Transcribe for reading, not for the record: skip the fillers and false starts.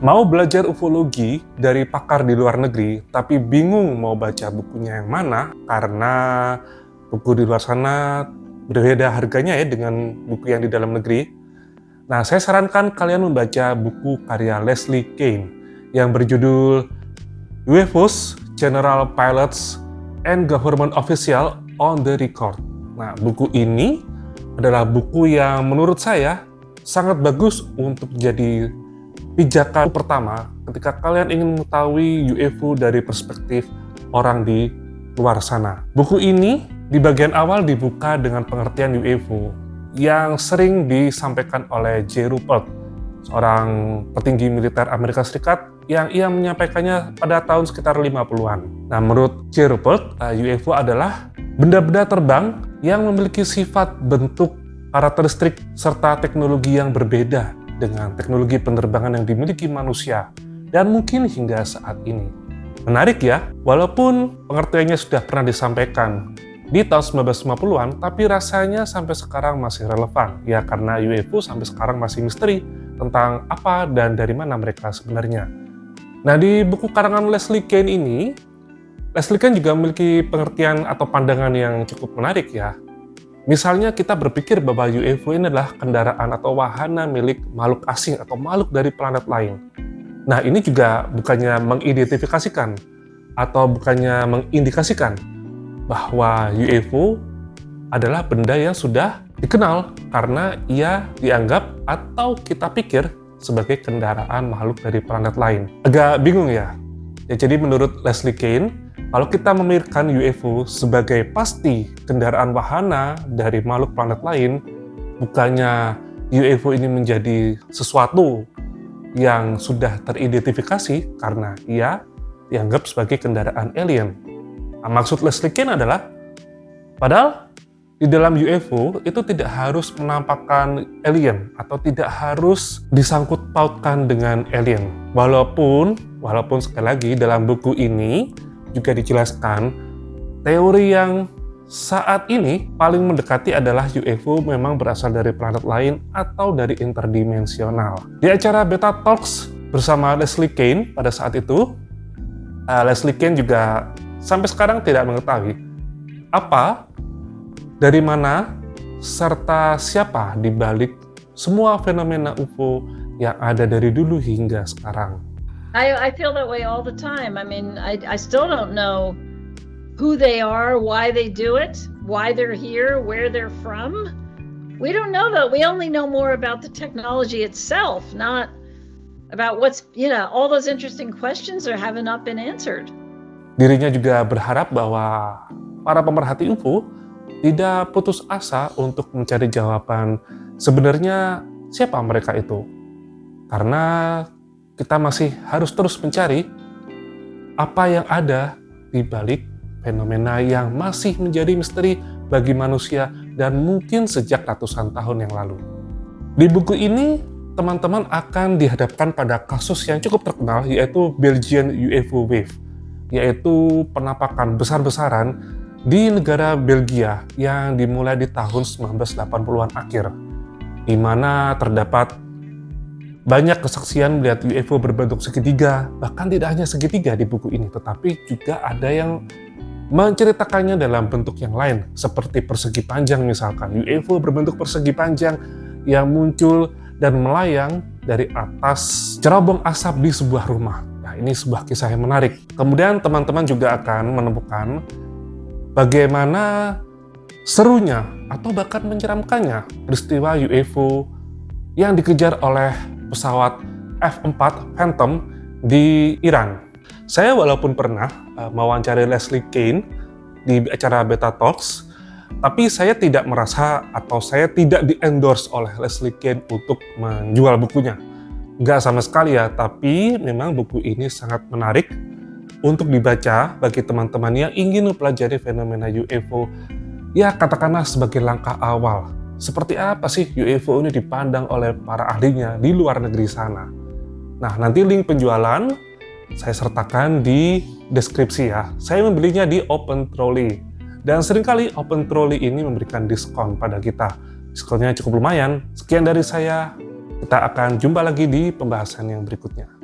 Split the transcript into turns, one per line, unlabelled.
Mau belajar ufologi dari pakar di luar negeri, tapi bingung mau baca bukunya yang mana karena buku di luar sana berbeda harganya ya dengan buku yang di dalam negeri. Nah, saya sarankan kalian membaca buku karya Leslie Kean yang berjudul UFOs, General Pilots, and Government Official on the Record. Nah, buku ini adalah buku yang menurut saya sangat bagus untuk jadi pijakan pertama ketika kalian ingin mengetahui UFO dari perspektif orang di luar sana. Buku ini di bagian awal dibuka dengan pengertian UFO yang sering disampaikan oleh J. Ruppelt, seorang petinggi militer Amerika Serikat yang ia menyampaikannya pada tahun sekitar 50-an. Nah, menurut J. Ruppelt, UFO adalah benda-benda terbang yang memiliki sifat, bentuk, karakteristik, serta teknologi yang berbeda dengan teknologi penerbangan yang dimiliki manusia, dan mungkin hingga saat ini. Menarik ya, walaupun pengertiannya sudah pernah disampaikan di tahun 1950-an, tapi rasanya sampai sekarang masih relevan, ya karena UFO sampai sekarang masih misteri tentang apa dan dari mana mereka sebenarnya. Nah, di buku karangan Leslie Kean ini, Leslie Kean juga memiliki pengertian atau pandangan yang cukup menarik ya. Misalnya kita berpikir bahwa UFO ini adalah kendaraan atau wahana milik makhluk asing atau makhluk dari planet lain. Nah, ini juga bukannya mengidentifikasikan atau bukannya mengindikasikan bahwa UFO adalah benda yang sudah dikenal karena ia dianggap atau kita pikir sebagai kendaraan makhluk dari planet lain. Agak bingung ya? Jadi menurut Leslie Kean, kalau kita memikirkan UFO sebagai pasti kendaraan wahana dari makhluk planet lain, bukannya UFO ini menjadi sesuatu yang sudah teridentifikasi karena ia dianggap sebagai kendaraan alien. Nah, maksud Leslie Kean adalah, padahal di dalam UFO itu tidak harus menampakkan alien atau tidak harus disangkut pautkan dengan alien. Walaupun sekali lagi dalam buku ini juga dijelaskan teori yang saat ini paling mendekati adalah UFO memang berasal dari planet lain atau dari interdimensional. Di acara Beta Talks bersama Leslie Kean pada saat itu, Leslie Kean juga sampai sekarang tidak mengetahui apa, dari mana, serta siapa di balik semua fenomena UFO yang ada dari dulu hingga sekarang.
I feel that way all the time. I mean, I still don't know who they are, why they do it, why they're here, where they're from. We don't know that. We only know more about the technology itself, not about what's, all those interesting questions that haven't not been answered.
Dirinya juga berharap bahwa para pemerhati UFO tidak putus asa untuk mencari jawaban sebenarnya siapa mereka itu. Karena kita masih harus terus mencari apa yang ada di balik fenomena yang masih menjadi misteri bagi manusia dan mungkin sejak ratusan tahun yang lalu. Di buku ini, teman-teman akan dihadapkan pada kasus yang cukup terkenal, yaitu Belgian UFO Wave, yaitu penampakan besar-besaran di negara Belgia yang dimulai di tahun 1980-an akhir, di mana terdapat banyak kesaksian melihat UFO berbentuk segitiga, bahkan tidak hanya segitiga di buku ini, tetapi juga ada yang menceritakannya dalam bentuk yang lain, seperti persegi panjang misalkan. UFO berbentuk persegi panjang yang muncul dan melayang dari atas cerobong asap di sebuah rumah. Nah, ini sebuah kisah yang menarik. Kemudian teman-teman juga akan menemukan bagaimana serunya atau bahkan menyeramkannya peristiwa UFO yang dikejar oleh pesawat F-4 Phantom di Iran. Saya walaupun pernah mewawancari Leslie Kean di acara Beta Talks, tapi saya tidak merasa atau saya tidak di-endorse oleh Leslie Kean untuk menjual bukunya. Nggak sama sekali ya, tapi memang buku ini sangat menarik untuk dibaca bagi teman-teman yang ingin mempelajari fenomena UFO, ya katakanlah sebagai langkah awal. Seperti apa sih UFO ini dipandang oleh para ahlinya di luar negeri sana. Nah, nanti link penjualan saya sertakan di deskripsi ya. Saya membelinya di Open Trolley. Dan seringkali Open Trolley ini memberikan diskon pada kita. Diskonnya cukup lumayan. Sekian dari saya. Kita akan jumpa lagi di pembahasan yang berikutnya.